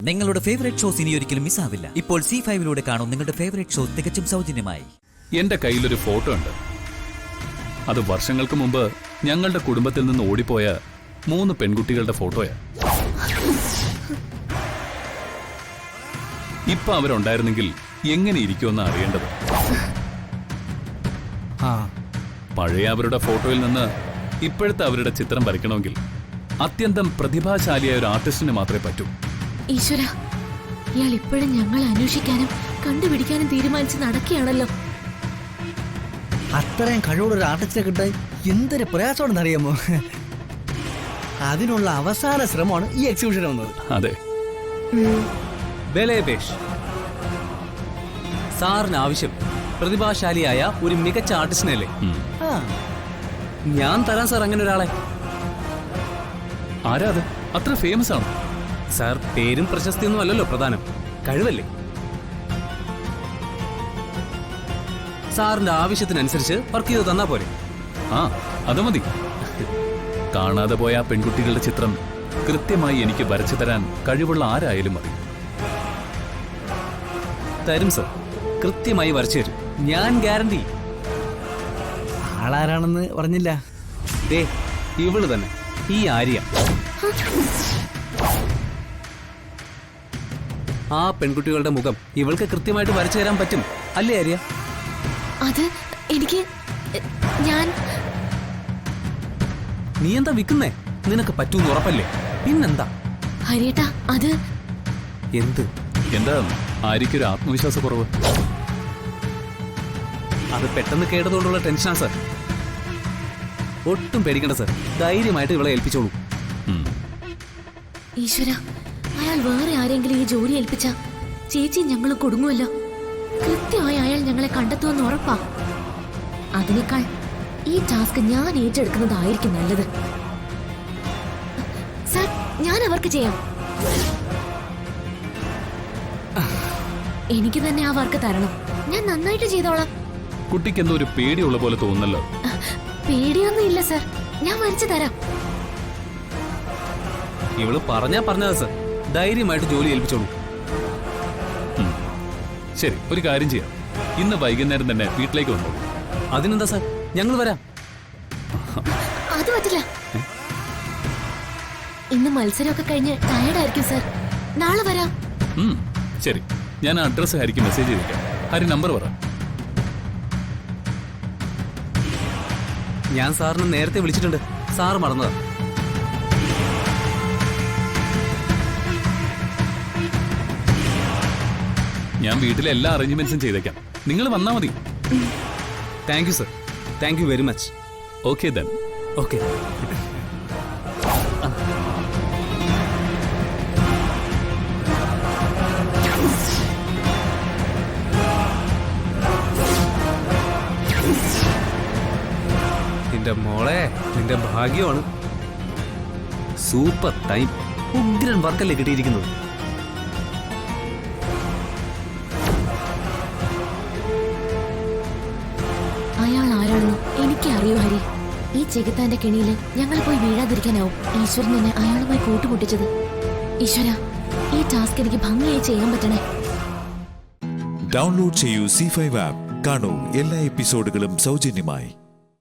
നിങ്ങളുടെ favourite shows ഇനി ഒരിക്കലും മിസ്സാവില്ല. ഇപ്പോൾ C5 കാണും നിങ്ങളുടെ ഫേവറേറ്റ് ഷോ തികച്ചും സൗജന്യമായി. എന്റെ കയ്യിലൊരു ഫോട്ടോ ഉണ്ട്. അത് വർഷങ്ങൾക്ക് മുമ്പ് ഞങ്ങളുടെ കുടുംബത്തിൽ നിന്ന് ഓടിപ്പോയ 3 പെൺകുട്ടികളുടെ ഫോട്ടോയാ. ഇപ്പൊ അവരുണ്ടായിരുന്നെങ്കിൽ എങ്ങനെ ഇരിക്കുമെന്ന് അറിയേണ്ടത്. പഴയ അവരുടെ ഫോട്ടോയിൽ നിന്ന് ഇപ്പോഴത്തെ അവരുടെ ചിത്രം വരയ്ക്കണമെങ്കിൽ അത്യന്തം പ്രതിഭാശാലിയായ ഒരു ആർട്ടിസ്റ്റിന് മാത്രമേ പറ്റൂ. ഈശ്വര, ഇയാൾ ഇപ്പോഴും ഞങ്ങൾ അന്വേഷിക്കാനും കണ്ടുപിടിക്കാനും തീരുമാനിച്ച് നടക്കുകയാണല്ലോ. അത്രയും കഴിവുള്ള ആർട്ടിസ്റ്റിനെ കിട്ടാൻ എന്തൊരു പ്രയാസമാണെന്ന് അറിയാമോ? അതിനുള്ള അവസാന ശ്രമമാണ് ഈ എക്സിബിഷൻ വന്നത്. അതെ, സാറിന് ആവശ്യം പ്രതിഭാശാലിയായ ഒരു മികച്ച ആർട്ടിസ്റ്റിനല്ലേ? ഞാൻ തരാം സാർ അങ്ങനെ ഒരാളെ. ആരാ അത്? അത്ര ഫേമസ് ആണ് സാർ? പേരും പ്രശസ്തിയൊന്നും അല്ലല്ലോ പ്രധാനം, കഴിവല്ലേ? സാറിന്റെ ആവശ്യത്തിനനുസരിച്ച് വർക്ക് ചെയ്ത് തന്നാ പോരെ? അത് മതി. കാണാതെ പോയ ആ പെൺകുട്ടികളുടെ ചിത്രം കൃത്യമായി എനിക്ക് വരച്ചു തരാൻ കഴിവുള്ള ആരായാലും മതി. തരും സർ, കൃത്യമായി വരച്ചു തരും, ഞാൻ ഗ്യാരണ്ടി. ആളാരാണെന്ന് പറഞ്ഞില്ല. ദേ, ഇവള് തന്നെ, ഈ ആര്യ. ആ പെൺകുട്ടികളുടെ മുഖം ഇവൾക്ക് കൃത്യമായിട്ട് വരച്ചു തരാൻ പറ്റും അല്ലേ ആര്യ? അത് എനിക്ക് നീ എന്താ വിൽക്കുന്നേ? നിനക്ക് പറ്റൂന്ന് ഉറപ്പല്ലേ? പിന്നെന്താ ഹരിയേട്ടാ? അത് എന്ത്? എന്താ ആര്യക്കൊരു ആത്മവിശ്വാസക്കുറവ്? അത് പെട്ടെന്ന് കേട്ടതുകൊണ്ടുള്ള ടെൻഷനാ സർ. ഒട്ടും പേടിക്കണ്ട സർ, ധൈര്യമായിട്ട് ഇവളെ ഏൽപ്പിച്ചോളൂ. ഈശ്വര, അയാൾ വേറെ ആരെങ്കിലും ഈ ജോലി ഏൽപ്പിച്ച ചേച്ചി ഞങ്ങൾ കൊടുങ്ങുമല്ലോ. കൃത്യമായി അയാൾ ഞങ്ങളെ കണ്ടെത്തുമെന്ന് ഉറപ്പാ. അതിനേക്കാൾ ഈ ടാസ്ക് ഞാൻ ഏറ്റെടുക്കുന്നതായിരിക്കും നല്ലത്. സർ, ഞാൻ അവർക്ക് ചെയ്യാം. എനിക്ക് തന്നെ ആ വർക്ക് തരണം. ഞാൻ നന്നായിട്ട് ചെയ്തോളാം. കുട്ടിക്ക് എന്തോ ഒരു പേടിയുള്ള പോലെ തോന്നുന്നല്ലോ. പേടിയൊന്നും ഇല്ല സർ, ഞാൻ വരച്ചു തരാം. ഇവള് പറഞ്ഞതാ സർ, ധൈര്യമായിട്ട് ജോലി ഏൽപ്പിച്ചോളൂ. ശരി, ഒരു കാര്യം ചെയ്യാം. ഇന്ന് വൈകുന്നേരം തന്നെ വീട്ടിലേക്ക് വന്നോളൂ. അതിനെന്താ സർ, ഞങ്ങൾ വരാം. അത് പറ്റില്ല. ഇന്ന് മത്സരമൊക്കെ കഴിഞ്ഞ് ടയർഡായിരിക്കും സർ. നാളെ വരാം. ശരി, ഞാൻ അഡ്രസ് ഹരിക്ക് മെസ്സേജ് ചെയ്തേക്കാം. ഹരി നമ്പർ പറ. ഞാൻ സാറിന് നേരത്തെ വിളിച്ചിട്ടുണ്ട്, സാറ് മറന്നതാ. ഞാൻ വീട്ടിലെ എല്ലാ അറേഞ്ച്മെന്റ്സും ചെയ്തേക്കാം. നിങ്ങൾ വന്നാൽ മതി. Thank you sir, thank you very much. Okay then. Okay. നിന്റെ മോളെ, നിന്റെ ഭാഗ്യമാണ്. സൂപ്പർ ടൈം, ഉഗ്രൻ വർക്കല്ലേ കിട്ടിയിരിക്കുന്നത്. അയാൾ ആരാണെന്ന് എനിക്കറിയോ ഹരി. ഈ ചെകുത്താന്റെ കെണിയില് ഞങ്ങൾ പോയി വീഴാതിരിക്കാനാവും ഈശ്വരൻ എന്നെ അയാളുമായി കൂട്ടുമുട്ടിച്ചത്. ഈശ്വര, ഈ ടാസ്ക് എനിക്ക് ഭംഗിയായി ചെയ്യാൻ പറ്റണേ. ഡൗൺലോഡ് ചെയ്യൂ C5 ആപ്പ്. കാണൂ എല്ലാ എപ്പിസോഡുകളും സൗജന്യമായി.